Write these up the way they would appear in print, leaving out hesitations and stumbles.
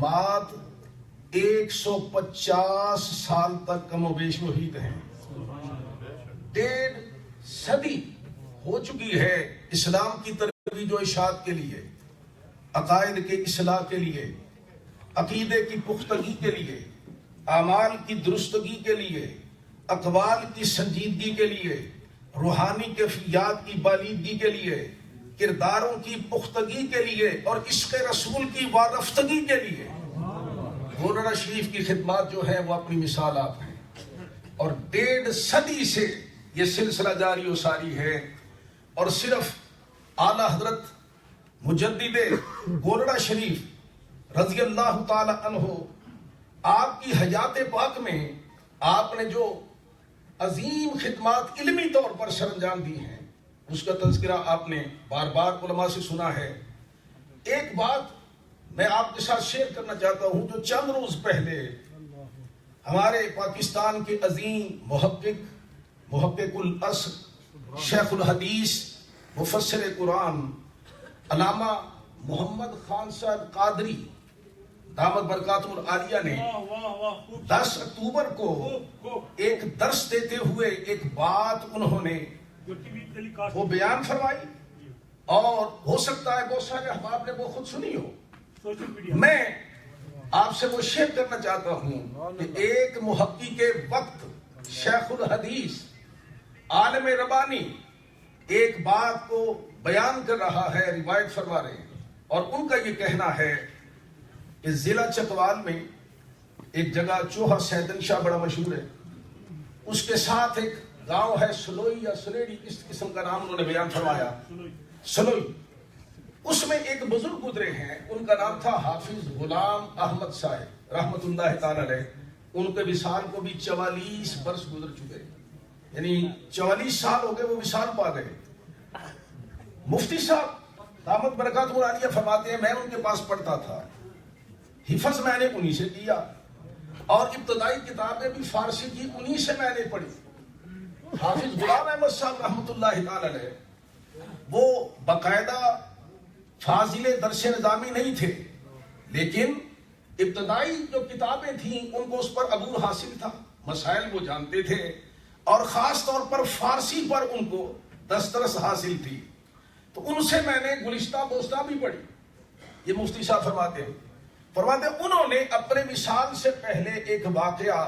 بات 150 سال تک کم و بیش محیط ہیں. 1.5 صدی ہو چکی ہے اسلام کی ترویج و اشاعت کے لیے، عقائد کے اصلاح کے لیے، عقیدے کی پختگی کے لیے، اعمال کی درستگی کے لیے، اقوال کی سنجیدگی کے لیے، روحانی کیفیات کی بالیدگی کے لیے، کرداروں کی پختگی کے لیے اور عشق رسول کی وارفتگی کے لیے. گولڑا شریف کی خدمات جو ہیں وہ اپنی مثال آپ ہیں، اور 1.5 صدی سے یہ سلسلہ جاری و ساری ہے. اور صرف اعلی حضرت مجدد گولڑا شریف رضی اللہ تعالی عنہ آپ کی حیات پاک میں آپ نے جو عظیم خدمات علمی طور پر سر انجام دی ہیں اس کا تذکرہ آپ نے بار بار علماء سے سنا ہے. ایک بات میں آپ کے ساتھ شیئر کرنا چاہتا ہوں جو چند روز پہلے ہمارے پاکستان کے عظیم محقق الاصل شیخ الحدیث مفسر قرآن علامہ محمد خان صاحب قادری دامت برکاتہ العالیہ نے 10 اکتوبر کو ایک درس دیتے ہوئے ایک بات انہوں نے وہ بیان فرمائی، اور ہو سکتا ہے بہت سارے احباب نے وہ خود سنی ہو. میں آپ سے وہ شیئر کرنا چاہتا ہوں کہ ایک محقق وقت شیخ الحدیث عالم ربانی ایک بات کو بیان کر رہا ہے، روایت فرما رہے ہیں، اور ان کا یہ کہنا ہے کہ ضلع چکوال میں ایک جگہ چوہا سیدن شاہ بڑا مشہور ہے، اس کے ساتھ ایک گاؤں ہے سلوئی یا سلیڑی، اس قسم کا نام انہوں نے بیان فرمایا. سلوئی، اس میں ایک بزرگ گزرے ہیں، ان کا نام تھا حافظ غلام احمد صاحب رحمت اللہ تعالی علیہ. ان کے وصال کو بھی 44 برس گزر چکے، یعنی 44 سال ہو گئے وہ وصال پا گئے. مفتی صاحب دامت برکاتہ العالیہ فرماتے ہیں میں ان کے پاس پڑھتا تھا، حفظ میں نے انہی سے کیا، اور ابتدائی کتابیں بھی فارسی کی انہی سے میں نے پڑھی. حافظ غلام احمد صاحب رحمت اللہ تعالی علیہ وہ باقاعدہ فاضل درس نظامی نہیں تھے، لیکن ابتدائی جو کتابیں تھیں ان کو اس پر عبور حاصل تھا، مسائل وہ جانتے تھے، اور خاص طور پر فارسی پر ان کو دسترس حاصل تھی. تو ان سے میں نے گلشتہ بوستہ بھی پڑھی. یہ مفتی صاحب فرماتے انہوں نے اپنے وصال سے پہلے ایک واقعہ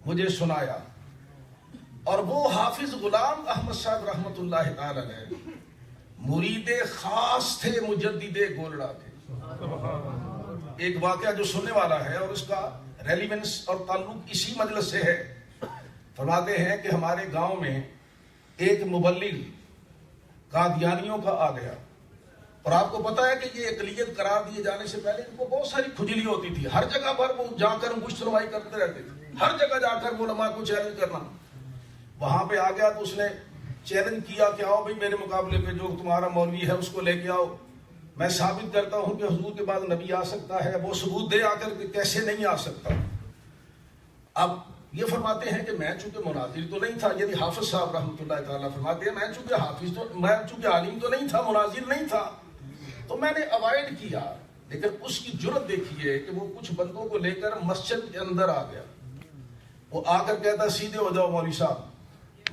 مجھے سنایا، اور وہ حافظ غلام احمد صاحب رحمت اللہ تعالی علیہ مرید خاص تھے مجدد گولڑا کے. ایک واقعہ جو سننے والا ہے اور اس کا ریلیونس اور تعلق اسی مجلس سے ہے. فرماتے ہیں کہ ہمارے گاؤں میں ایک مبلغ قادیانیوں کا آ گیا، اور آپ کو پتا ہے کہ یہ اقلیت قرار دیے جانے سے پہلے ان کو بہت ساری کھجلی ہوتی تھی. ہر جگہ پر وہ جا کر گوشت سنوائی کرتے رہتے تھے، ہر جگہ جا کر وہ علماء کو چیلنج کرنا. وہاں پہ آ گیا تو اس نے چیلنج کیا کہ آؤ بھائی میرے مقابلے پہ جو تمہارا مولوی ہے اس کو لے کے آؤ، میں ثابت کرتا ہوں کہ حضور کے بعد نبی آ سکتا ہے. وہ ثبوت دے آ کر کہ کیسے نہیں آ سکتا. اب یہ فرماتے ہیں کہ میں چونکہ مناظر تو نہیں تھا، یعنی حافظ صاحب رحمۃ اللہ تعالیٰ فرماتے ہیں میں چونکہ عالم تو نہیں تھا، مناظر نہیں تھا، تو میں نے اوائڈ کیا. لیکن اس کی جرت دیکھیے کہ وہ کچھ بندوں کو لے کر مسجد کے اندر آ گیا. وہ آ کر کہتا سیدھے ہو جاؤ مولوی صاحب،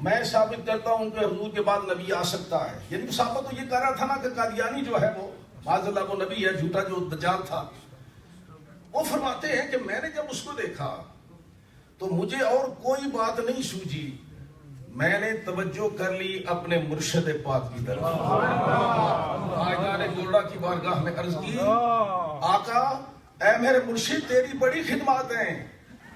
میں ثابت کرتا ہوں کہ حضور کے بعد نبی آ سکتا ہے. یعنی صحابہ تو یہ کہہ رہا تھا نا کہ قادیانی جو ہے وہ معاذ اللہ وہ نبی ہے، جھوٹا جو دجال تھا. وہ فرماتے ہیں کہ میں نے جب اس کو دیکھا تو مجھے اور کوئی بات نہیں سوجی، میں نے توجہ کر لی اپنے مرشد پاک کی طرف. آجان گولڑا کی بارگاہ میں عرض کی آقا اے میرے مرشد تیری بڑی خدمات ہیں،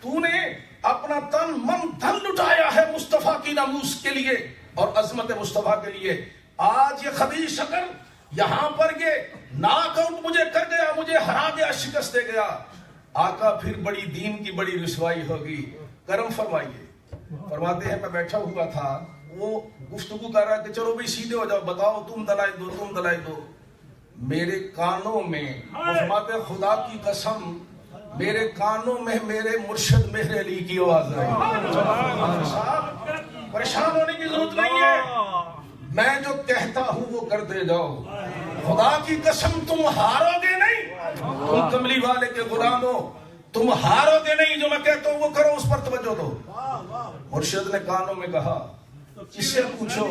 تو نے اپنا تن من دھن لٹایا ہے مصطفیٰ کی ناموس کے لیے اور عظمت مصطفیٰ کے لیے. آج یہ خبیث شکل یہاں پر یہ ناک آؤٹ مجھے کر گیا، مجھے ہرا گیا، شکست دے گیا. آقا پھر بڑی دین کی بڑی رسوائی ہوگی، کرم فرمائیے. فرماتے ہیں میں بیٹھا ہوا تھا، وہ گفتگو کر رہا کہ چلو بھائی سیدھے ہو جاؤ، بتاؤ تم دلائی دو. میرے کانوں میں فرماتے خدا کی قسم میرے کانوں میں میرے مرشد میرے علی کی آواز آئی. صاحب پریشان ہونے کی ضرورت نہیں ہے، میں جو کہتا ہوں وہ کرتے جاؤ. خدا کی قسم تم ہارو گے نہیں، تم کملی والے کے غلاموں، تم ہارو گے نہیں، جو میں کہتا ہوں وہ کرو، اس پر توجہ دو۔ مرشد نے کانوں میں کہا اس سے پوچھو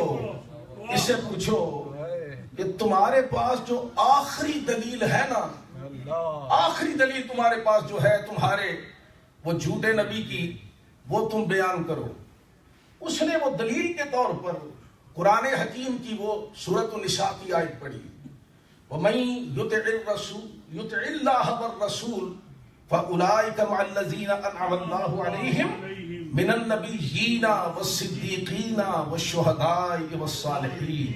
کہ تمہارے پاس جو آخری دلیل ہے نا، آخری دلیل تمہارے پاس جو ہے تمہارے وہ جھوٹے نبی کی، وہ تم بیان کرو۔ اس نے وہ دلیل کے طور پر قرآن حکیم کی وہ سورۃ النساء کی آیت پڑھی، وَمَن يُطِعِ اللَّهَ وَالرَّسُولَ فَأُولَٰئِكَ مَعَ الَّذِينَ أَنْعَمَ اللَّهُ عَلَيْهِم مِّنَ النَّبِيِّينَ وَالصِّدِّيقِينَ وَالشُّهَدَاءِ وَالصَّالِحِينَ۔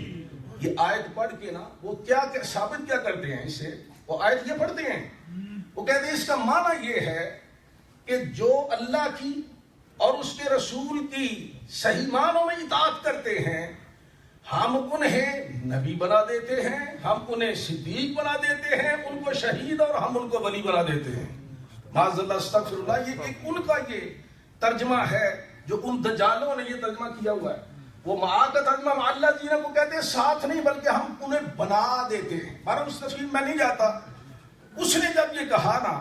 یہ آیت پڑھ کے نا وہ کیا ثابت کیا کرتے ہیں اس سے؟ وہ آیت یہ پڑھتے ہیں، وہ کہتے ہیں اس کا معنی یہ ہے کہ جو اللہ کی اور اس کے رسول کی صحیح معنوں میں اطاعت کرتے ہیں، ہم انہیں نبی بنا دیتے ہیں، ہم انہیں صدیق بنا دیتے ہیں، ان کو شہید اور ہم ان کو ولی بنا دیتے ہیں۔ معاذ اللہ استغفر اللہ، یہ ایک ان کا یہ ترجمہ ہے جو ان دجالوں نے یہ ترجمہ کیا ہوا ہے۔ وہ معاذ کا ترجمہ اللہ جینا کو کہتے ہیں ساتھ نہیں بلکہ ہم انہیں بنا دیتے ہیں۔ بہرحال اس تفصیل میں نہیں جاتا۔ اس نے جب یہ کہا نا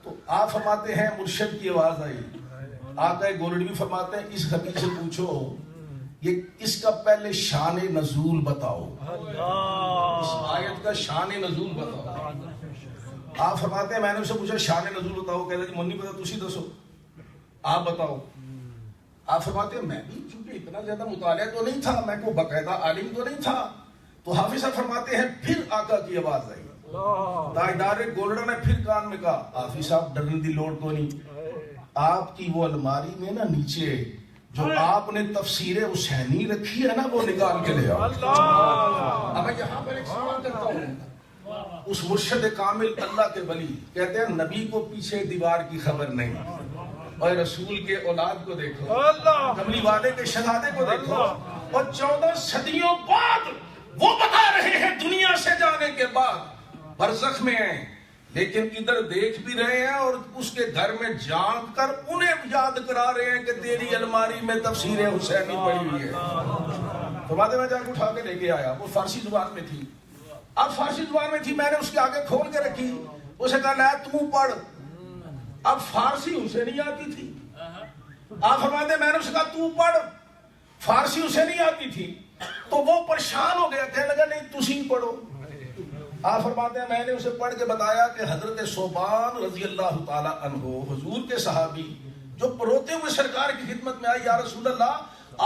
تو آپ فرماتے ہیں مرشد کی آواز آئی، آقا گولڈوی فرماتے ہیں اس حبیب سے پوچھو یہ اس کا پہلے شان نزول بتاؤ، اس آیت کا شان نزول بتاؤ۔ آپ فرماتے ہیں میں نے اسے پوچھا شان نزول بتاؤ، کہتا جی من نہیں پتا تسی دسو، آپ بتاؤ۔ آپ فرماتے ہیں میں بھی چونکہ اتنا زیادہ مطالعہ تو نہیں تھا، میں کو باقاعدہ عالم تو نہیں تھا۔ تو حافظ صاحب فرماتے ہیں پھر آقا کی آواز آئی، تاجدار گولڑا نے پھر کان میں کہا حافظ صاحب ڈرنے دی لوڑ تو نہیں، آپ کی وہ الماری میں نا نیچے جو آپ نے تفسیر حسینی رکھی ہے نا وہ نکال کے لے آؤ۔ اب میں یہاں پر ایک سوال کرتا ہوں، اس مرشد کامل اللہ کے ولی کہتے ہیں نبی کو پیچھے دیوار کی خبر نہیں، اور رسول کے اولاد کو دیکھو، کملی والے کے شہزادے کو دیکھو، اور 14 صدیوں بعد وہ بتا رہے ہیں دنیا سے جانے کے بعد برزخ میں ہیں، لیکن ادھر دیکھ بھی رہے ہیں اور اس کے گھر میں جان کر انہیں یاد کرا رہے ہیں کہ تیری الماری میں تفسیر حسینی پڑی ہوئی ہے۔ تو بعد میں جا کے اٹھا کے لے کے آیا، وہ فارسی زبان میں تھی۔ اب فارسی زبان میں تھی، میں نے اس کے آگے کھول کے رکھی، اسے کہا لا تو پڑھ۔ اب فارسی اسے نہیں آتی تھی، آپ فرماتے ہیں میں نے اسے کہا تو پڑھ، فارسی اسے نہیں آتی تھی، تو وہ پریشان ہو گیا، کہنے لگا نہیں تسی پڑھو۔ آپ فرماتے ہیں میں نے اسے پڑھ کے بتایا کہ حضرت ثوبان رضی اللہ تعالی عنہ حضور کے صحابی جو روتے ہوئے سرکار کی خدمت میں آئی، یا رسول اللہ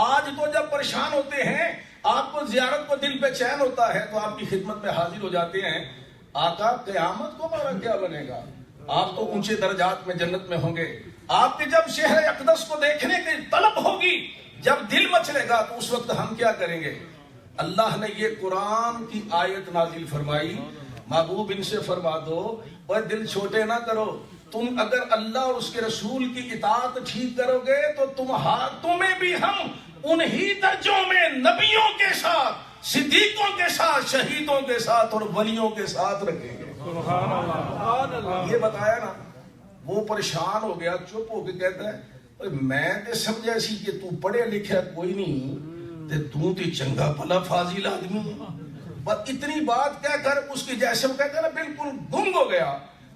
آج تو جب پریشان ہوتے ہیں آپ کو زیارت کو دل پہ چین ہوتا ہے تو آپ کی خدمت میں حاضر ہو جاتے ہیں، آقا قیامت کو ہمارا کیا بنے گا؟ آپ تو اونچے درجات میں جنت میں ہوں گے، آپ کے جب شہر اقدس کو دیکھنے کی طلب ہوگی، جب دل مچلے گا تو اس وقت ہم کیا کریں گے؟ اللہ نے یہ قرآن کی آیت نازل فرمائی، محبوب ان سے فرما دو اور دل چھوٹے نہ کرو، تم اگر اللہ اور اس کے رسول کی اطاعت ٹھیک کرو گے تو تمہیں بھی ہم انہی درجوں میں نبیوں کے ساتھ، صدیقوں کے ساتھ، شہیدوں کے ساتھ اور ولیوں کے ساتھ رکھیں گے۔ یہ بتایا نا، وہ پریشان ہو گیا، چپ ہو کے کہتا ہے میں تے سمجھا سی کہ تو پڑھے لکھا کوئی نہیں تے تو تی چنگا بھلا فاضل آدمی ہے، بس اتنی بات کہہ کر اس کی جیسے وہ کہتے ہیں نا بالکل گنگ ہو گیا،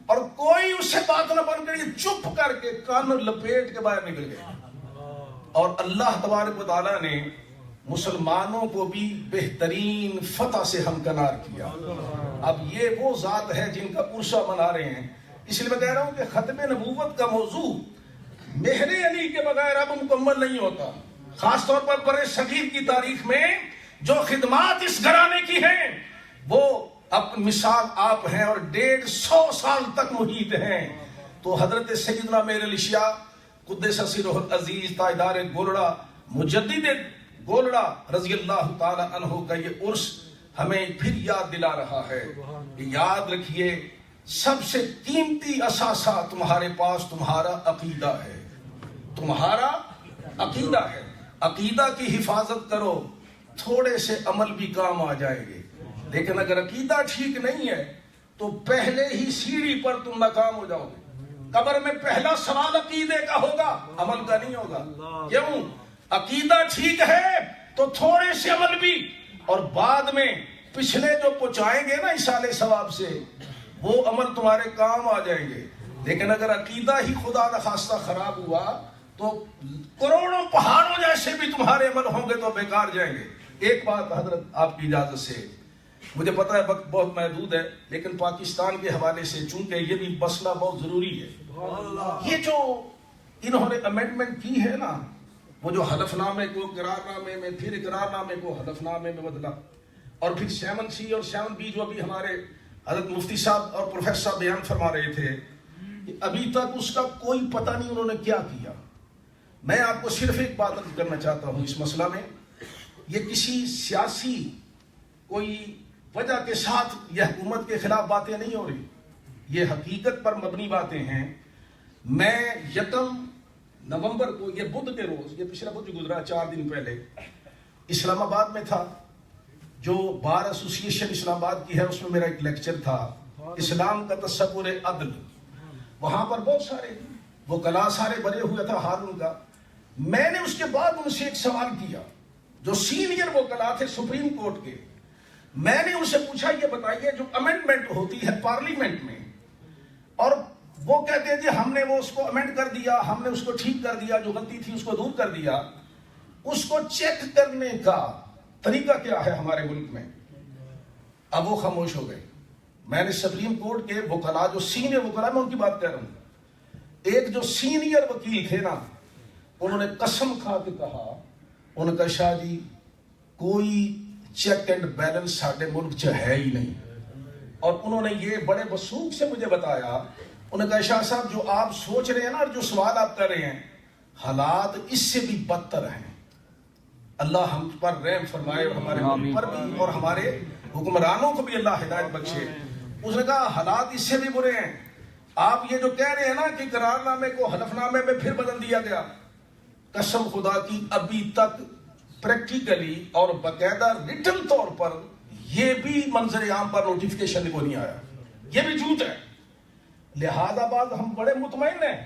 اور کوئی اس سے بات نہ بن کر چپ کر کے کان لپیٹ کے باہر نکل گیا۔ اور اللہ تبارک و تعالیٰ نے مسلمانوں کو بھی بہترین فتح سے ہمکنار کیا۔ اب یہ وہ ذات ہے جن کا عرصہ منا رہے ہیں، اس لیے میں کہہ رہا ہوں کہ ختم نبوت کا موضوع مہر علی کے بغیر اب مکمل نہیں ہوتا، خاص طور پر برِ صغیر کی تاریخ میں جو خدمات اس گھرانے کی ہیں وہ اب مثال آپ ہیں اور 150 سال تک محیط ہیں۔ تو حضرت سیدنا مہر علی شاہ قدس سرہ العزیز تاجدار گولڑا مجدد گولڑا رضی اللہ تعالی عنہ کا یہ عرس ہمیں پھر یاد دلا رہا ہے کہ یاد رکھیے سب سے قیمتی اثاثہ تمہارے پاس تمہارا عقیدہ ہے، تمہارا عقیدہ ہے۔ عقیدہ کی حفاظت کرو، تھوڑے سے عمل بھی کام آ جائیں گے، لیکن اگر عقیدہ ٹھیک نہیں ہے تو پہلے ہی سیڑھی پر تم ناکام ہو جاؤ گے۔ قبر میں پہلا سوال عقیدے کا ہوگا، عمل کا نہیں ہوگا۔ کیوں؟ عقیدہ ٹھیک ہے تو تھوڑے سے عمل بھی، اور بعد میں پچھلے جو پہنچائیں گے نا ایصال ثواب سے وہ عمل تمہارے کام آ جائیں گے. لیکن اگر عقیدہ ہی خدا نخواستہ خراب ہوا تو کروڑوں پہاڑوں جیسے بھی تمہارے عمل ہوں گے تو بیکار جائیں گے. ایک بات حضرت آپ کی اجازت سے، مجھے پتا ہے وقت بہت محدود ہے، لیکن پاکستان کے حوالے سے چونکہ یہ بھی مسئلہ بہت ضروری ہے. یہ جو انہوں نے امینڈمنٹ کی ہے نا، وہ جو حلف نامے کو اقرار نامے میں، پھر اقرار نامے کو حلف نامے میں بدلا، اور پھر 7C اور 7B جو ابھی ہمارے حضرت مفتی صاحب اور پروفیسر صاحب بیان فرما رہے تھے، ابھی تک اس کا کوئی پتہ نہیں انہوں نے کیا کیا. میں آپ کو صرف ایک بات عرض کرنا چاہتا ہوں اس مسئلہ میں، یہ کسی سیاسی کوئی وجہ کے ساتھ یہ حکومت کے خلاف باتیں نہیں ہو رہی، یہ حقیقت پر مبنی باتیں ہیں. میں 1 نومبر کو، یہ بدھ کے روز، یہ پچھلا بدھ گزرا 4 دن پہلے، اسلام آباد میں تھا. جو بار ایسوسیشن اسلام آباد کی ہے اس میں میرا ایک لیکچر تھا، اسلام کا تصور عدل. وہاں پر بہت سارے وہ کلا سارے بنے ہوئے تھا ہارون کا. میں نے اس کے بعد ان سے ایک سوال کیا، جو سینئر وہ کلا تھے سپریم کورٹ کے. میں نے ان سے پوچھا یہ بتائیے جو امینڈمنٹ ہوتی ہے پارلیمنٹ میں، اور وہ کہتے ہیں جی ہم نے وہ اس کو امینڈ کر دیا، ہم نے اس کو ٹھیک کر دیا، جو غلطی تھی اس کو دور کر دیا، اس کو چیک کرنے کا طریقہ کیا ہے ہمارے ملک میں؟ اب وہ خاموش ہو گئے. میں نے سپریم کورٹ کے وکلا، جو سینئر وکلا، میں ان کی بات کر رہا ہوں، ایک جو سینئر وکیل تھے نا، انہوں نے قسم کھا کے کہا، انہوں نے کہا شاہ جی کوئی چیک اینڈ بیلنس ساڈے ملک چ ہے ہی نہیں. اور انہوں نے یہ بڑے وثوق سے مجھے بتایا، انہوں نے کہا شاہ صاحب جو آپ سوچ رہے ہیں نا اور جو سوال آپ کر رہے ہیں، حالات اس سے بھی بدتر ہیں. اللہ ہم پر رحم فرمائے، اور ہمارے ملک پر بھی اور ہمارے حکمرانوں کو بھی اللہ ہدایت بخشے. اس نے کہا حالات اس سے بھی برے ہیں. آپ یہ جو کہہ رہے ہیں نا کہ قرار نامے کو حلف نامے میں پھر بدل دیا گیا، قسم خدا کی ابھی تک پریکٹیکلی اور باقاعدہ ریٹن طور پر یہ بھی منظر عام پر نوٹیفیکیشن کو نہیں آیا. یہ بھی جھوٹ ہے. لہذا بعد ہم بڑے مطمئن ہیں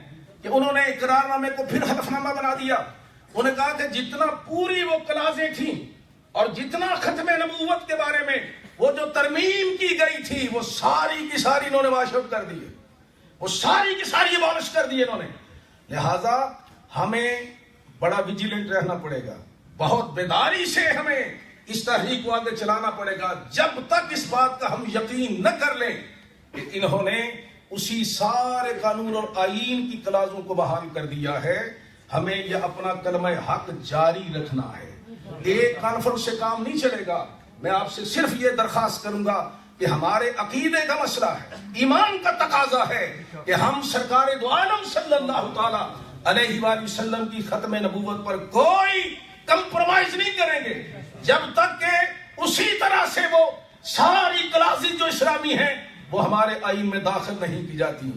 کہ انہوں نے اقرار نامے کو پھر حلف نامہ بنا دیا. انہوں نے کہا کہ جتنا پوری وہ کلازیں تھیں اور جتنا ختم نبوت کے بارے میں وہ جو ترمیم کی گئی تھی، وہ ساری کی ساری انہوں نے واش آؤٹ کر دی، وہ ساری کی ساری ابالش کر دی انہوں نے. لہذا ہمیں بڑا ویجیلنٹ رہنا پڑے گا، بہت بیداری سے ہمیں اس تحریک کو آگے چلانا پڑے گا، جب تک اس بات کا ہم یقین نہ کر لیں کہ انہوں نے اسی سارے قانون اور آئین کی کلازوں کو بحال کر دیا ہے. ہمیں یہ اپنا کلمہ حق جاری رکھنا ہے. ایک کانفرنس سے کام نہیں چلے گا. میں آپ سے صرف یہ درخواست کروں گا کہ ہمارے عقیدے کا مسئلہ ہے، ایمان کا تقاضا ہے کہ ہم سرکار دو عالم صلی اللہ تعالی علیہ وآلہ وسلم کی ختم نبوت پر کوئی کمپرومائز نہیں کریں گے جب تک کہ اسی طرح سے وہ ساری کلاسز جو اسلامی ہیں وہ ہمارے آئین میں داخل نہیں کی جاتی.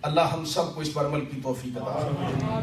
اللہ ہم سب کو اس پر عمل کی توفیق عطا فرمائے.